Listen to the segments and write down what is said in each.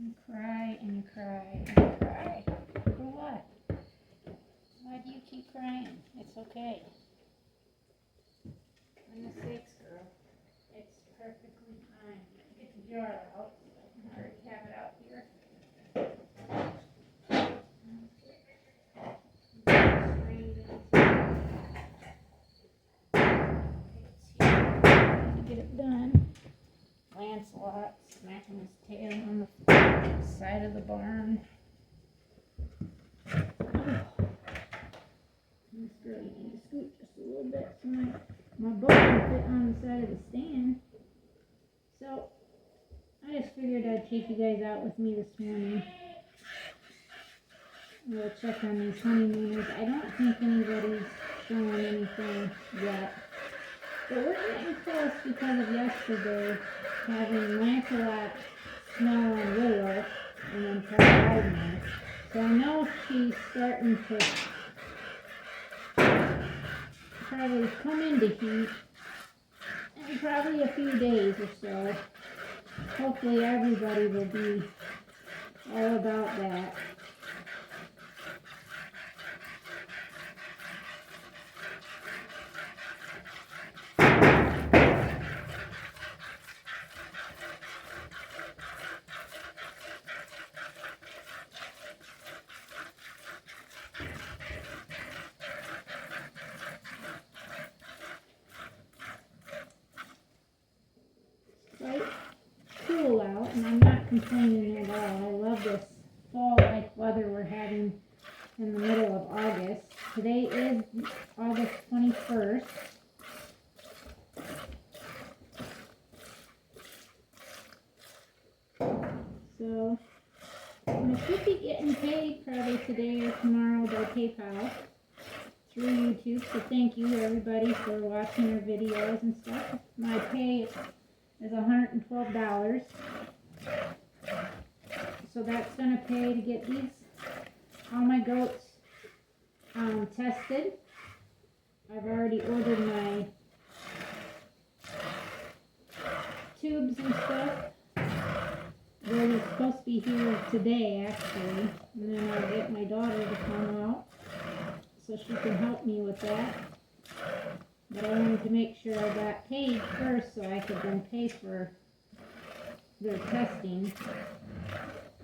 You cry and you cry and you cry. For what? Why do you keep crying? It's okay. Goodness sakes, girl. It's perfectly fine. Get the jar out. I already have it out here. Get it done. Lancelot smacking his tail on the side of the barn. This girl, you need to scoot just a little bit so my boat can fit on the side of the stand. So, I just figured I'd take you guys out with me this morning. We'll check on these honeymooners. I don't think anybody's showing anything yet. But we're getting close because of yesterday having Lancelot smell on Willow and then try Wildman. So I know she's starting to probably come into heat in probably a few days or so. Hopefully everybody will be all about that. Quite cool out, and I'm not complaining at all. I love this fall-like weather we're having in the middle of August. Today is August 21st. So, I should be getting paid probably today or tomorrow by PayPal through YouTube. So thank you everybody for watching our videos and stuff. My pay is $112. So that's going to pay to get all my goats tested. I've already ordered my tubes and stuff. They're supposed to be here today actually. And then I'll get my daughter to come out so she can help me with that. But I wanted to make sure I got paid first so I could then pay for their testing.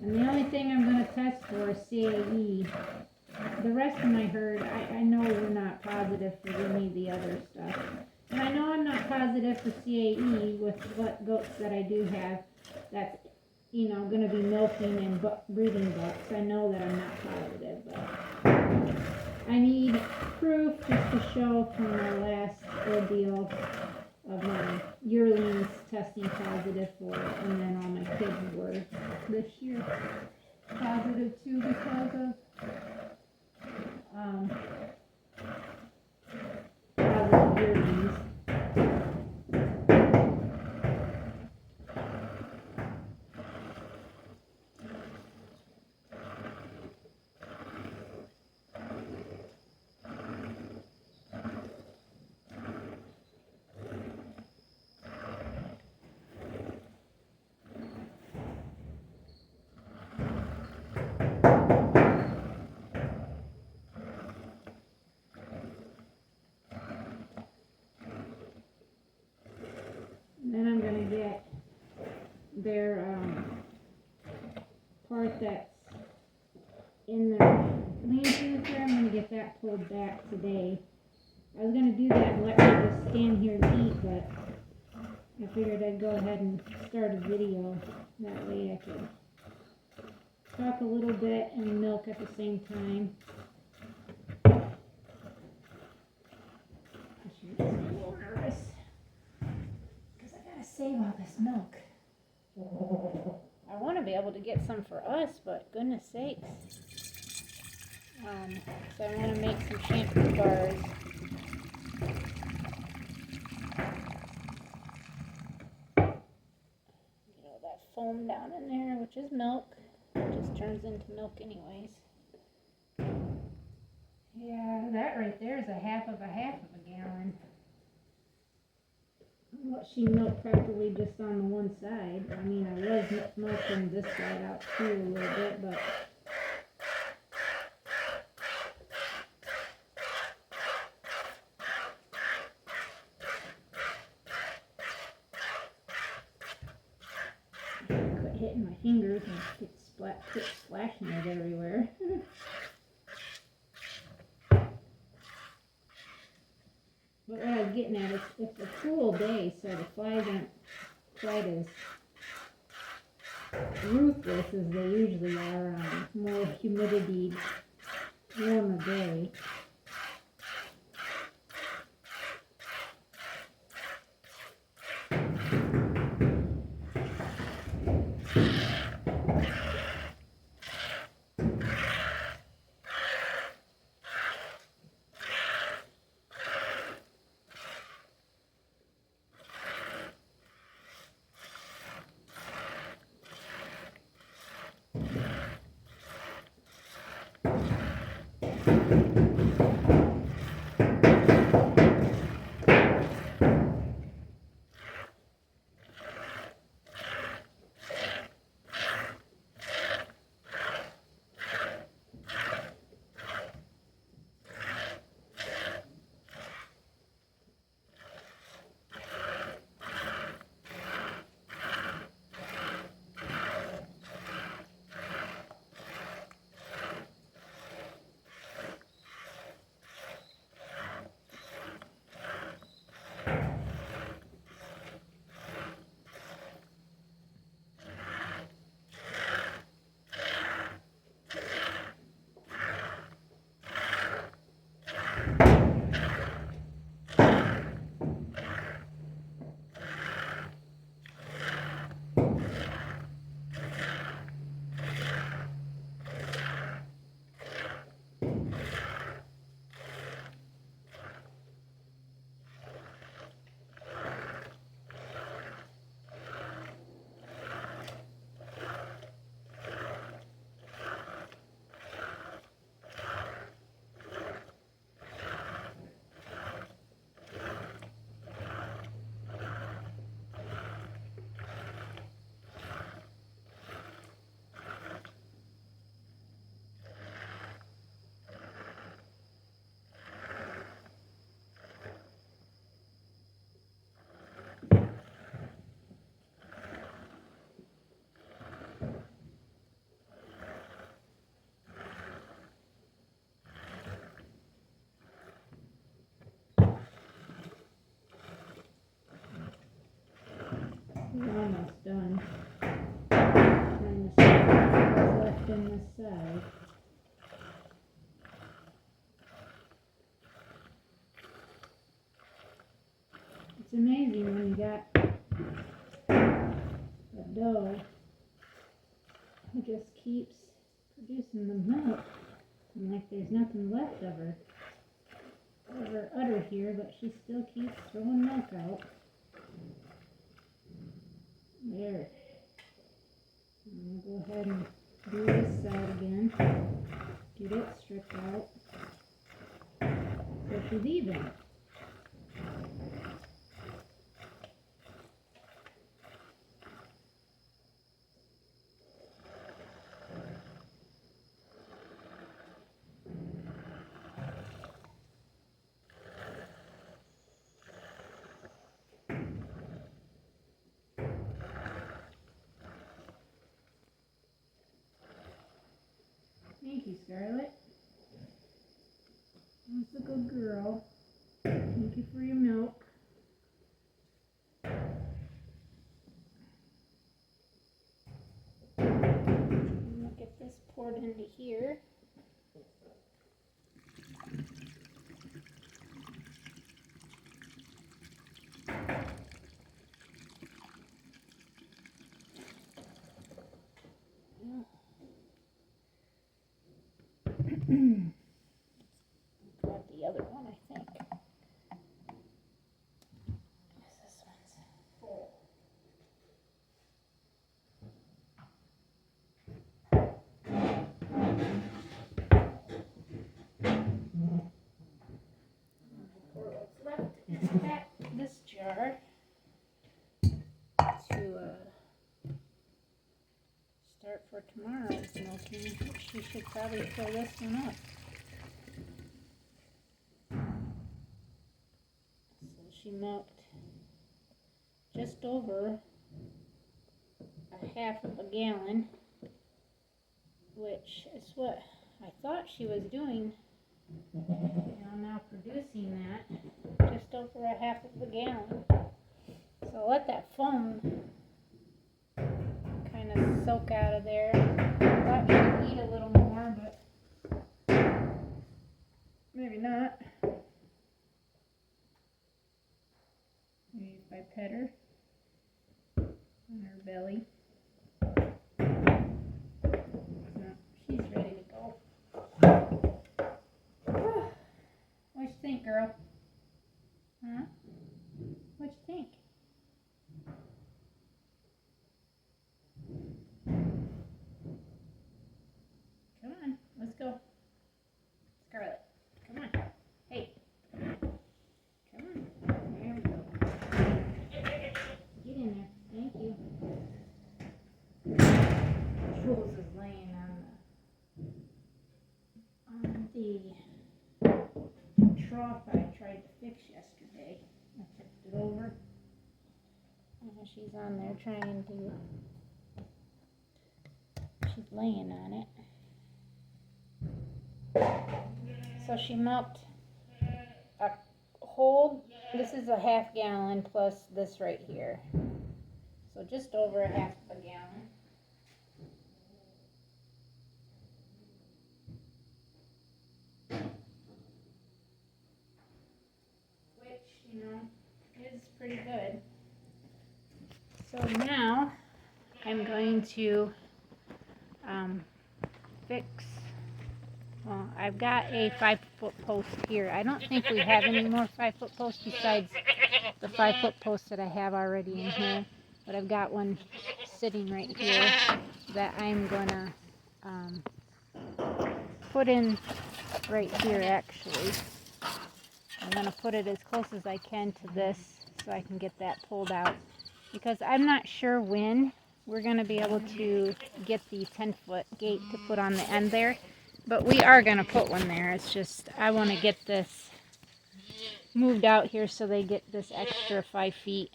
And the only thing I'm going to test for is CAE. The rest of my herd, I know we're not positive for any of the other stuff. And I know I'm not positive for CAE with what goats that I do have that's, going to be milking and breeding bucks. I know that I'm not positive, but I need proof just to show from my last ordeal of my yearlings testing positive for it, and then all my kids were this year positive too because of positive yearlings. Then I'm going to get their part that's in the lean-to there. I'm going to get that pulled back today. I was going to do that and let her just stand here and eat, but I figured I'd go ahead and start a video. That way I could talk a little bit and milk at the same time. She gets a little nervous because I gotta save all this milk. I want to be able to get some for us, but goodness sakes. So I'm going to make some shampoo bars. That foam down in there, which is milk. It just turns into milk anyways. Yeah, that right there is a half of a gallon. Well, she milked practically just on the one side. I mean, I was milking this side out too a little bit, but quit hitting my fingers and quit splashing it everywhere. But what I was getting at is it's a cool day, so the flies aren't quite as ruthless as they usually are on more humidity, warmer day. We're almost done. Trying to see what's left in this side. It's amazing when you got a doe who just keeps producing the milk and like there's nothing left of her udder here, but she still keeps throwing milk out. There. I'm gonna go ahead and do this side again. Get it stripped out. So she's even. Thank you, Scarlett. That's a good girl. Thank you for your milk. I'm gonna get this poured into here. Grab the other one, I think. This one's full. Pour what's left in this jar. start for tomorrow's milking. She should probably fill this one up. So she milked just over a half of a gallon, which is what I thought she was doing. Now producing that just over a half of a gallon. So I'll let that foam kind of soak out of there. I thought she'd eat a little more, but maybe not. Maybe if I pet her on her belly. No, she's ready to go. What you think, girl? Huh? What you think? Come on, let's go. Scarlet, come on. Hey. Come on. There we go. Get in there. Thank you. Jules is laying on the trough I tried to fix yesterday. I tipped it over. She's on there trying to. She's laying on it. So she milked a whole. This is a half gallon plus this right here. So just over a half of a gallon. Which, is pretty good. So now I'm going to fix, well, I've got a 5-foot post here. I don't think we have any more 5-foot posts besides the 5-foot post that I have already in here. But I've got one sitting right here that I'm gonna put in right here actually. I'm gonna put it as close as I can to this so I can get that pulled out, because I'm not sure when we're going to be able to get the 10-foot gate to put on the end there, but we are going to put one there. It's just I want to get this moved out here so they get this extra 5 feet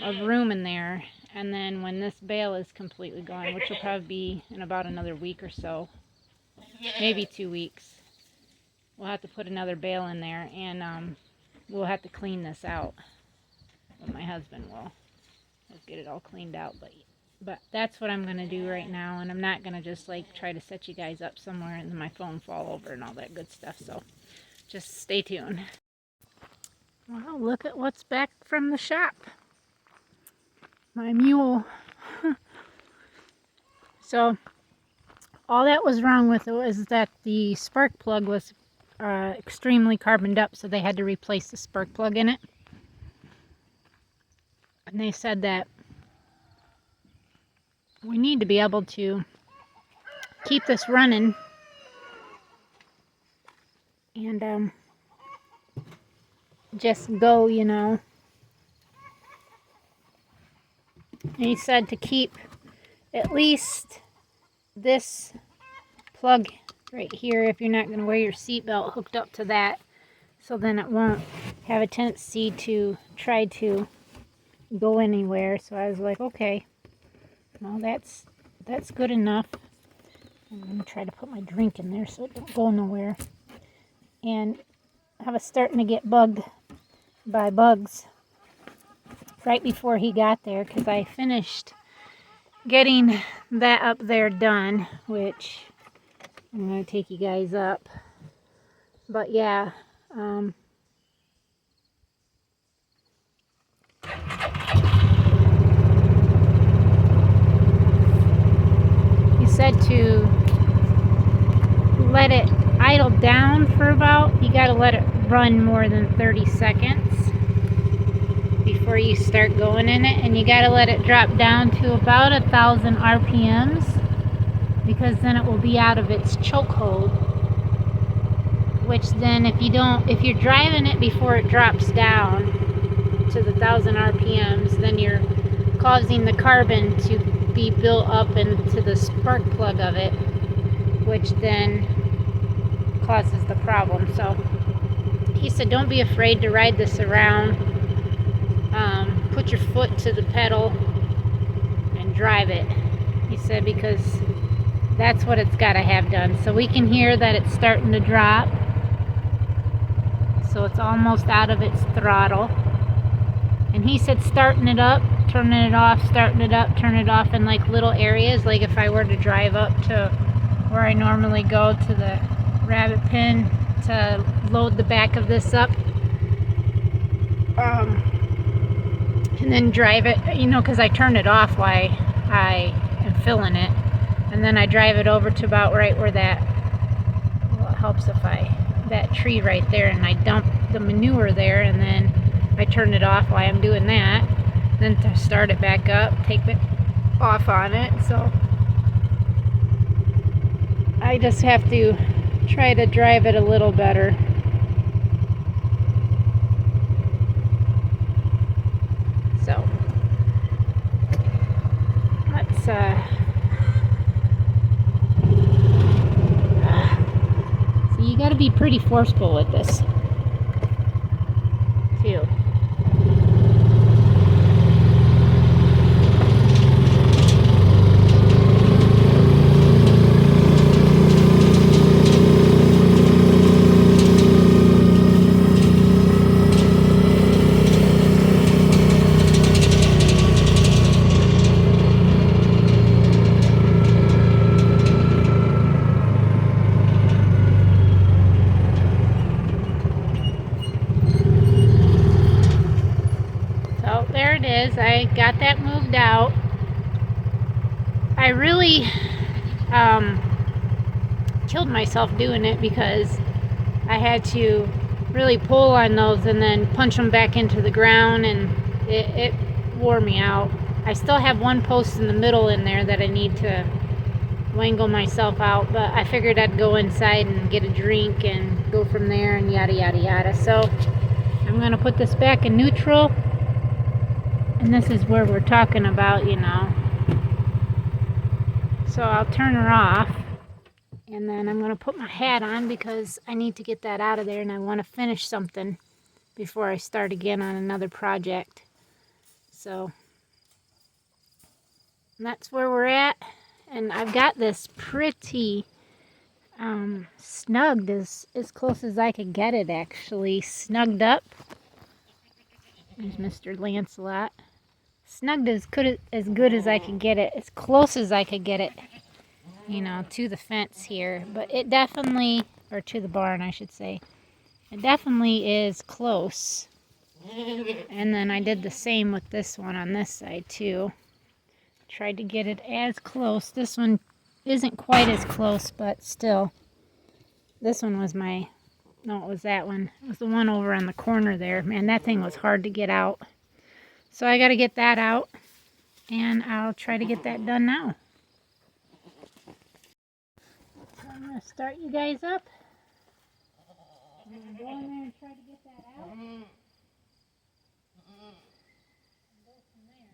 of room in there, and then when this bale is completely gone, which will probably be in about another week or so, maybe 2 weeks, we'll have to put another bale in there, and we'll have to clean this out. Well, my husband will. Let's get it all cleaned out, but that's what I'm going to do right now, and I'm not going to just like try to set you guys up somewhere and then my phone fall over and all that good stuff, so just stay tuned. Well, look at what's back from the shop. My mule. So all that was wrong with it was that the spark plug was extremely carboned up, so they had to replace the spark plug in it. And they said that we need to be able to keep this running and just go, And he said to keep at least this plug right here, if you're not going to wear your seatbelt, hooked up to that, so then it won't have a tendency to try to go anywhere. So I was like, okay, well, that's good enough. I'm going to try to put my drink in there so it don't go nowhere. And I was starting to get bugged by bugs right before he got there, because I finished getting that up there done, which I'm going to take you guys up. But yeah, said to let it idle down for about, you got to let it run more than 30 seconds before you start going in it, and you got to let it drop down to about 1,000 RPMs, because then it will be out of its chokehold, which then if you're driving it before it drops down to the 1,000 RPMs, then you're causing the carbon to be built up into the spark plug of it, which then causes the problem. So he said, don't be afraid to ride this around. Put your foot to the pedal and drive it. He said, because that's what it's got to have done. So we can hear that it's starting to drop. So it's almost out of its throttle. And he said starting it up, turning it off, starting it up, turn it off in like little areas. Like if I were to drive up to where I normally go to the rabbit pen to load the back of this up. And then drive it, because I turn it off while I am filling it. And then I drive it over to about right where that, well, it helps if that tree right there, and I dump the manure there, and then I turn it off while I'm doing that. Then to start it back up, take it off on it. So I just have to try to drive it a little better. So let's so you got to be pretty forceful with this too. There it is. I got that moved out. I really killed myself doing it because I had to really pull on those and then punch them back into the ground, and it wore me out. I still have one post in the middle in there that I need to wangle myself out, but I figured I'd go inside and get a drink and go from there and yada yada yada. So I'm going to put this back in neutral. And this is where we're talking about, So I'll turn her off. And then I'm going to put my hat on because I need to get that out of there. And I want to finish something before I start again on another project. So that's where we're at. And I've got this pretty snugged as close as I could get it, actually. Snugged up. There's Mr. Lancelot. Snugged as good as I could get it, as close as I could get it, to the fence here. But it definitely, or to the barn, I should say, it definitely is close. And then I did the same with this one on this side too. Tried to get it as close. This one isn't quite as close, but still. This one was no, it was that one. It was the one over on the corner there. Man, that thing was hard to get out. So I got to get that out, and I'll try to get that done now. So I'm going to start you guys up. I'm going to go in there and try to get that out. And go from there.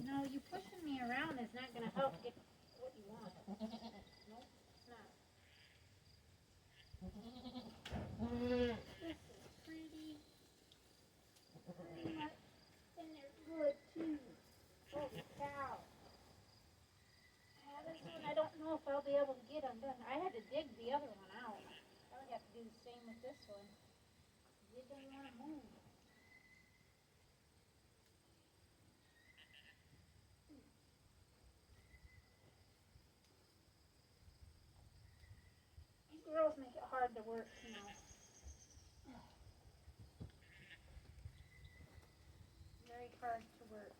No, you pushing me around is not going to help get what you want. Nope, it's not. This is pretty much, and they're good too. Holy cow. This one I don't know if I'll be able to get undone. I had to dig the other one out. I would have to do the same with this one. It doesn't want to move. girls make it hard to work, you know. Very hard to work.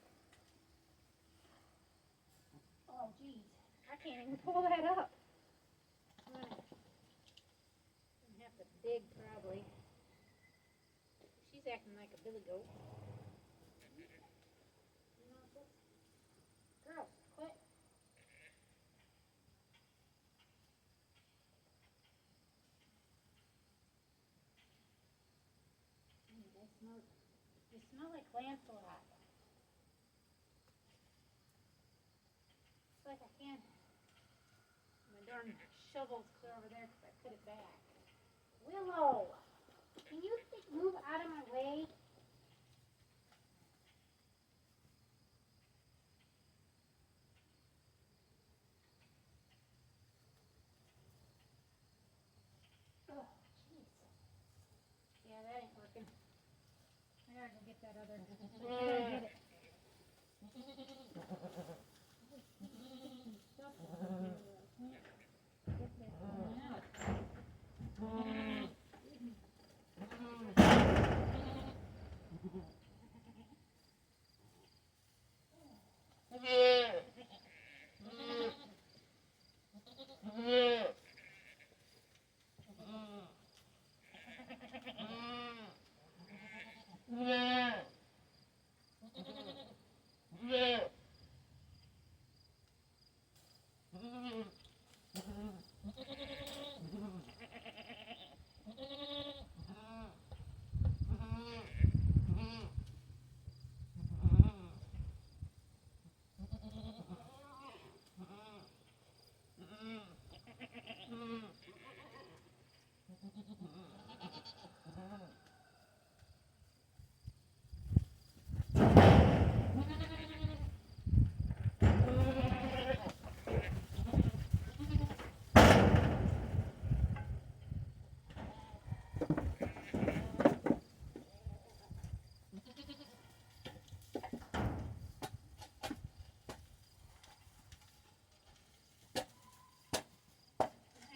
Oh, geez. I can't even pull that up. I'm gonna have to dig, probably. She's acting like a billy goat. You know what this? Girl, quit. They smell like lanceolate. It's like I can't. My darn shovel's clear over there because I put it back. Willow, can you move out of my way? Oh, jeez. Yeah, that ain't working. I gotta go get that other. I gotta get it.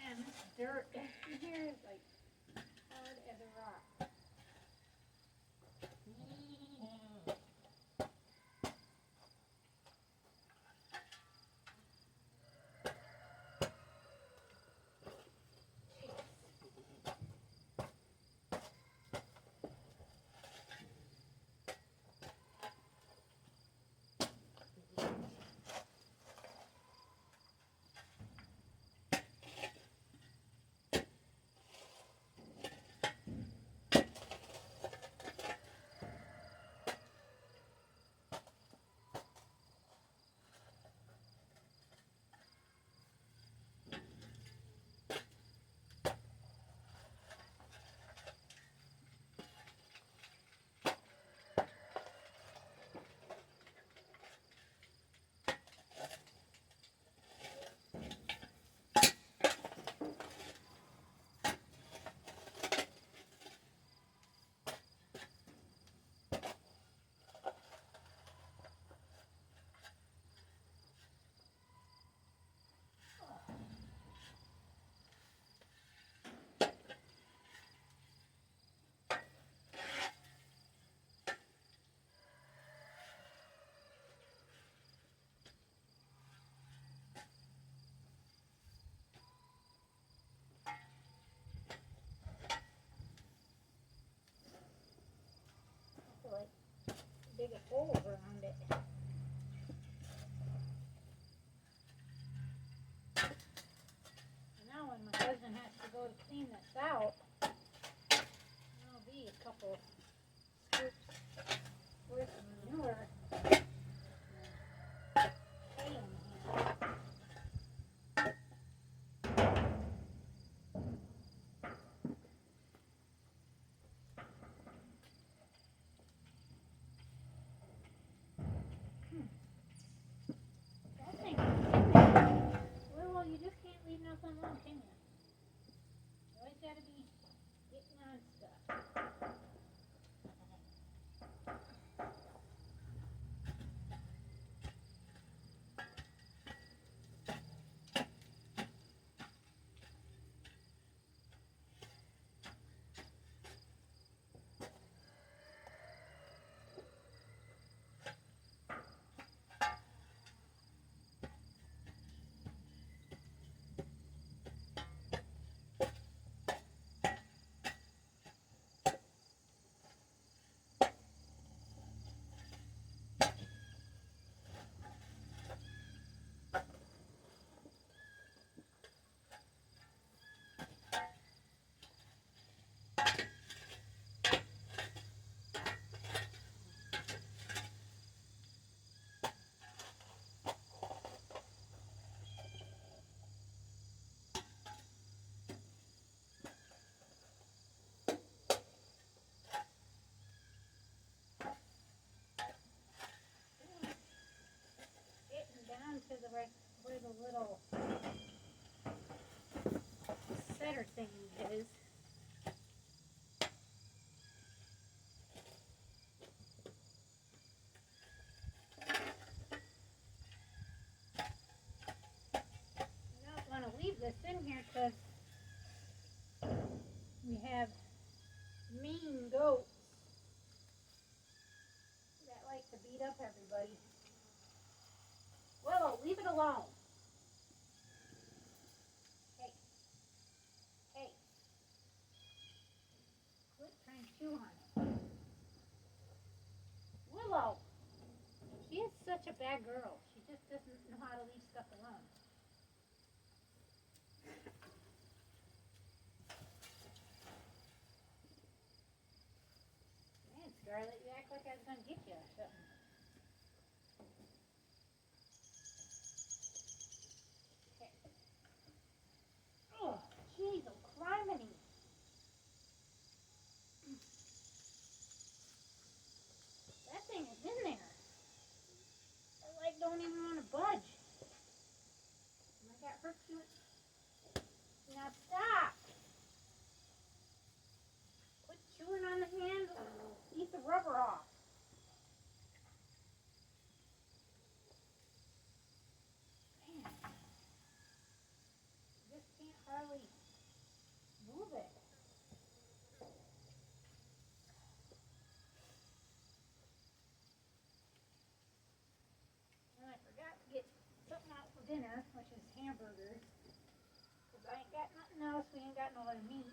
Man, this dirt in here is like hard as a rock. I feel like dig a hole around it. And now when my husband has to go to clean this out, there'll be a couple scoops worth of manure. Hay in here. That thing is sitting there. Well, you just can't leave nothing alone, can you? You always gotta be getting on stuff. the where the little setter thingy is. I don't want to leave this in here because we have mean goats that like to beat up everybody. Willow, leave it alone. Hey, hey, quit trying to chew on it. Willow, she is such a bad girl. She just doesn't know how to leave stuff alone. Man, Scarlett, you act like I was going to get you or something. Okay. Oh, jeez, oh, criminy. That thing is in there. I like don't even want to budge. And I got her chewing. Now stop. Quit chewing on the hand or you'll eat the rubber off. Man, I just can't hardly move it. And I forgot to get something out for dinner, which is hamburgers. Because I ain't got nothing else. We ain't got no other meat.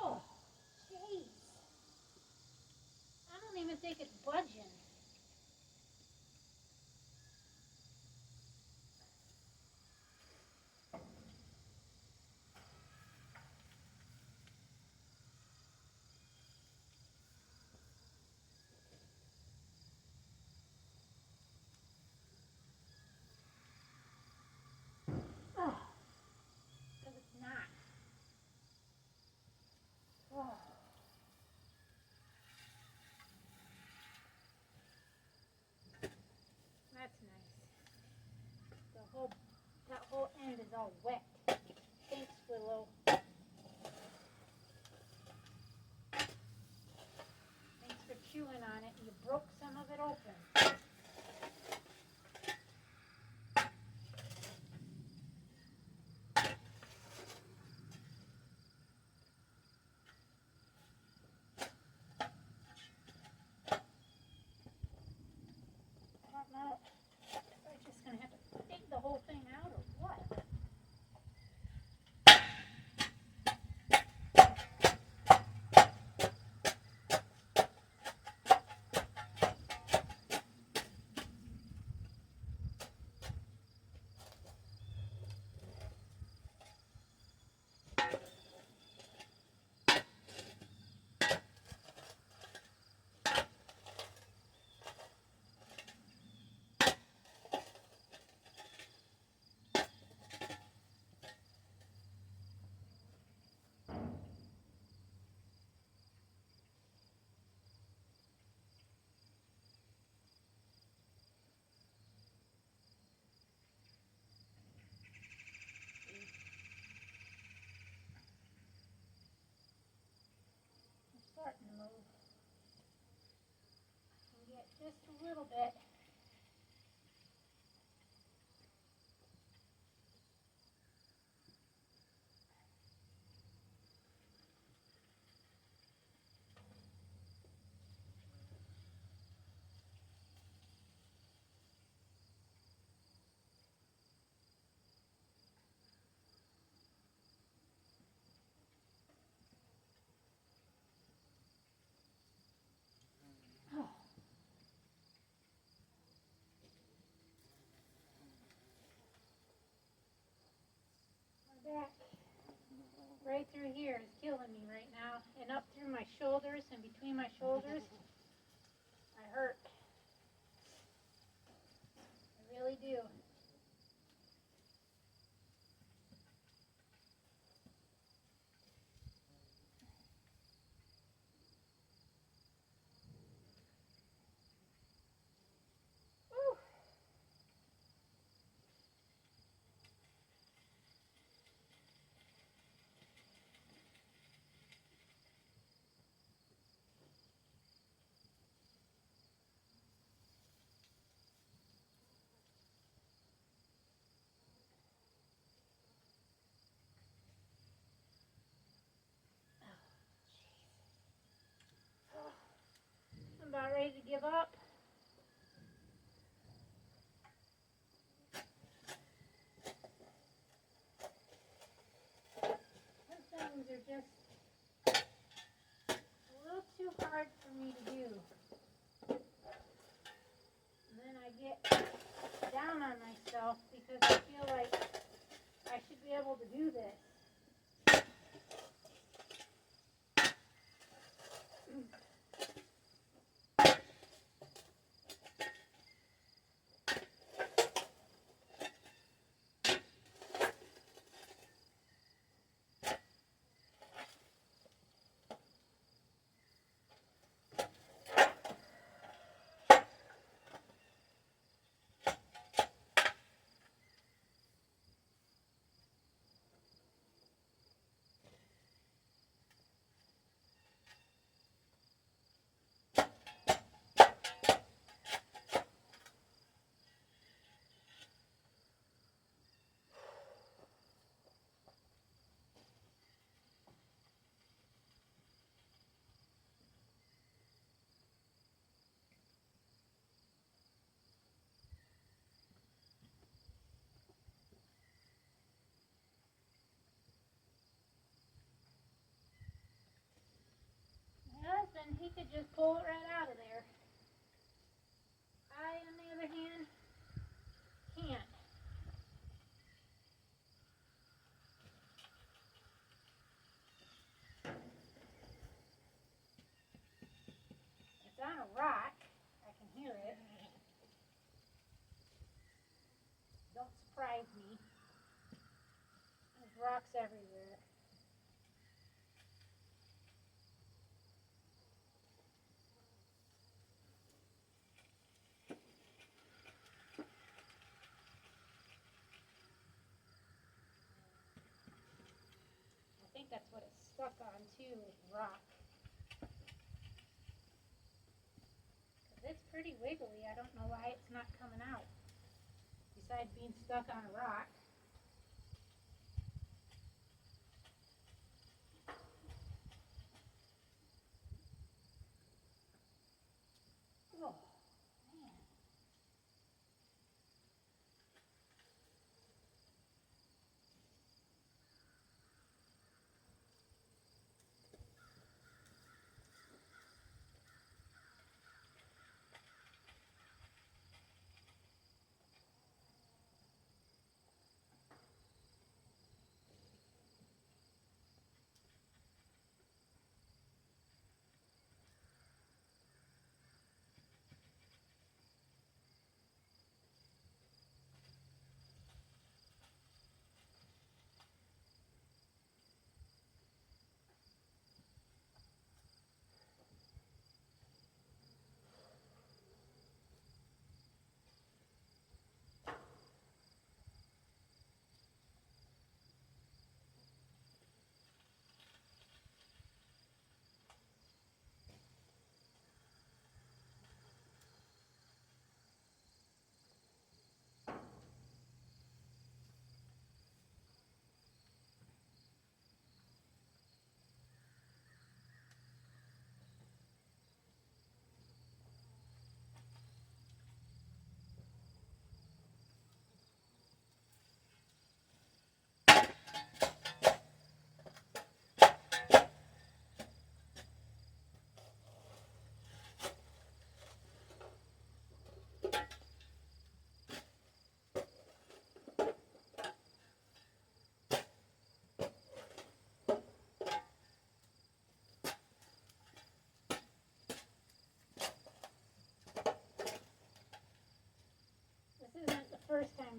Oh, jeez. I don't even think it's budging. Oh, because it's not. Oh. That's nice. That whole end is all wet. Thanks, Willow. Thanks for chewing on it. You broke some of it open. I don't know. I'm just gonna have to dig the whole thing out or what? I'm starting to move. I can get just a little bit. Oh. My back, right through here, is killing me right now. And up through my shoulders and between my shoulders, I hurt. I really do. Whew. I'm about ready to give up. Some things are just a little too hard for me to do. And then I get down on myself because I feel like I should be able to do this. My husband, he could just pull it right out of there. I, on the other hand, can't. It's on a rock. I can hear it. Don't surprise me. There's rocks everywhere. I think that's what it's stuck on too, is rock. Because it's pretty wiggly. I don't know why it's not coming out. Besides being stuck on a rock. Oh, man.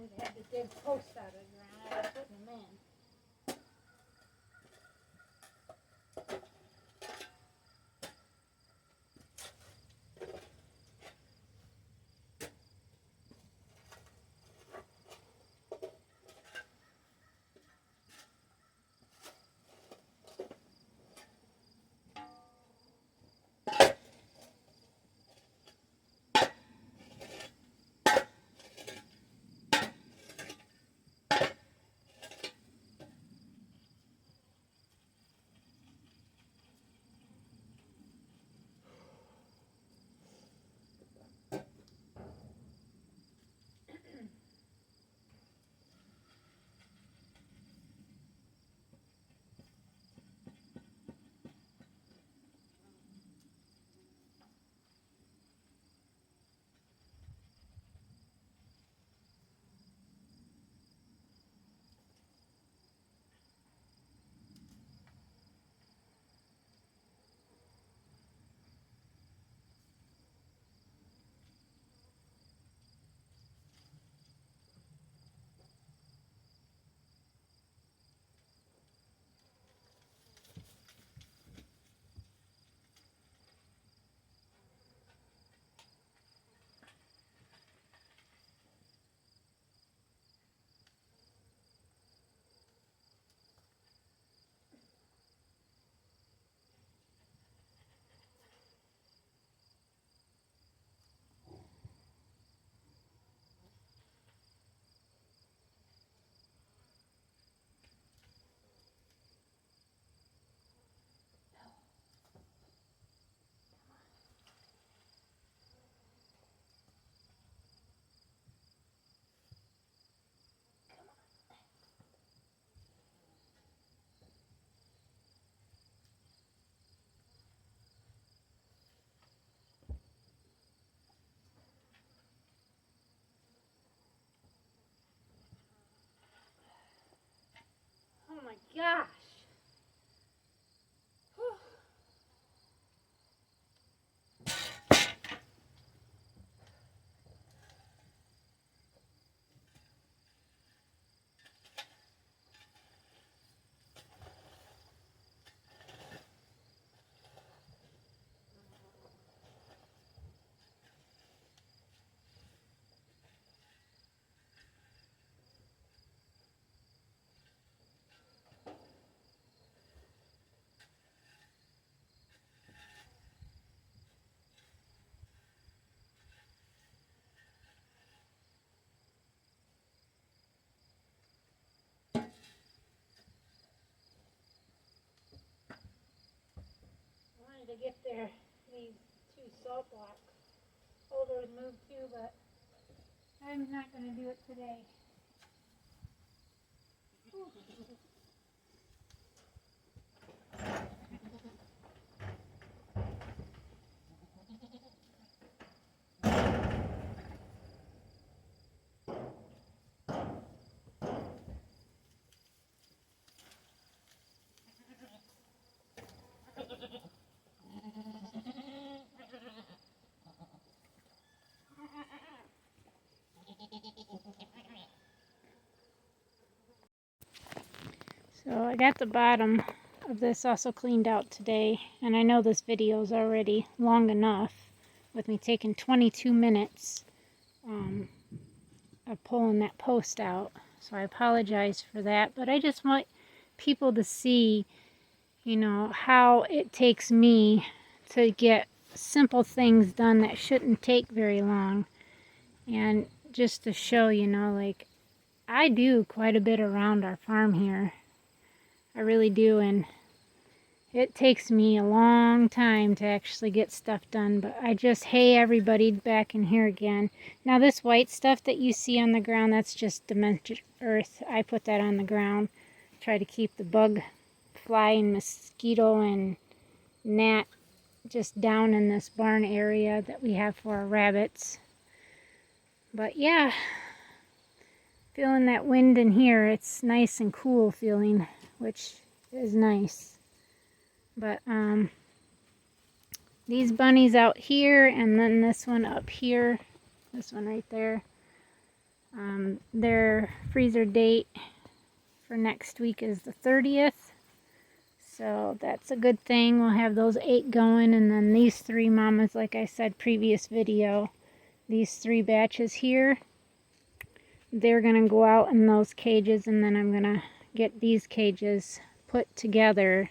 wanted to have to dig posts out of the ground. I was putting them in. Oh my gosh. Whew. I wanted to get these two salt block holders moved too, but I'm not going to do it today. So I got the bottom of this also cleaned out today, and I know this video is already long enough with me taking 22 minutes of pulling that post out, so I apologize for that, but I just want people to see, you know, how it takes me to get simple things done that shouldn't take very long, and just to show, you know, like, I do quite a bit around our farm here. I really do, and it takes me a long time to actually get stuff done, but I just hay everybody back in here again. Now this white stuff that you see on the ground, that's just demented earth. I put that on the ground, try to keep the bug, fly, and mosquito and gnat just down in this barn area that we have for our rabbits. But yeah, feeling that wind in here, it's nice and cool feeling, which is nice. But these bunnies out here, and then this one up here, this one right there, Their freezer date for next week is the 30th. So that's a good thing. We'll have those 8 going, and then these 3 mamas, like I said previous video, these 3 batches here, they're gonna go out in those cages, and then I'm gonna get these cages put together.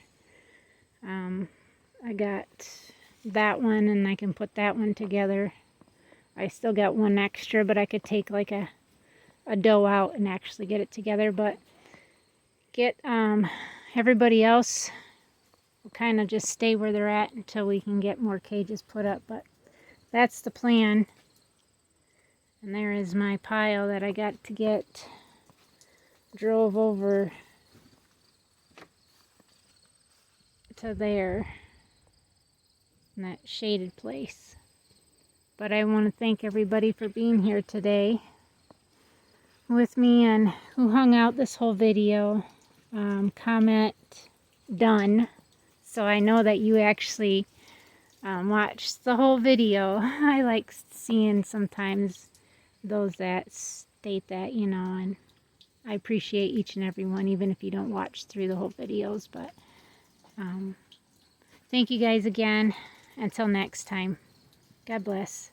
I got that one, and I can put that one together. I still got one extra, but I could take like a dough out and actually get it together. But get everybody else will kind of just stay where they're at until we can get more cages put up. But that's the plan. And there is my pile that I got to get. Drove over to there, in that shaded place. But I want to thank everybody for being here today with me and who hung out this whole video. Comment done, so I know that you actually watched the whole video. I like seeing sometimes those that state that, you know, and I appreciate each and every one, even if you don't watch through the whole videos. But thank you guys again. Until next time, God bless.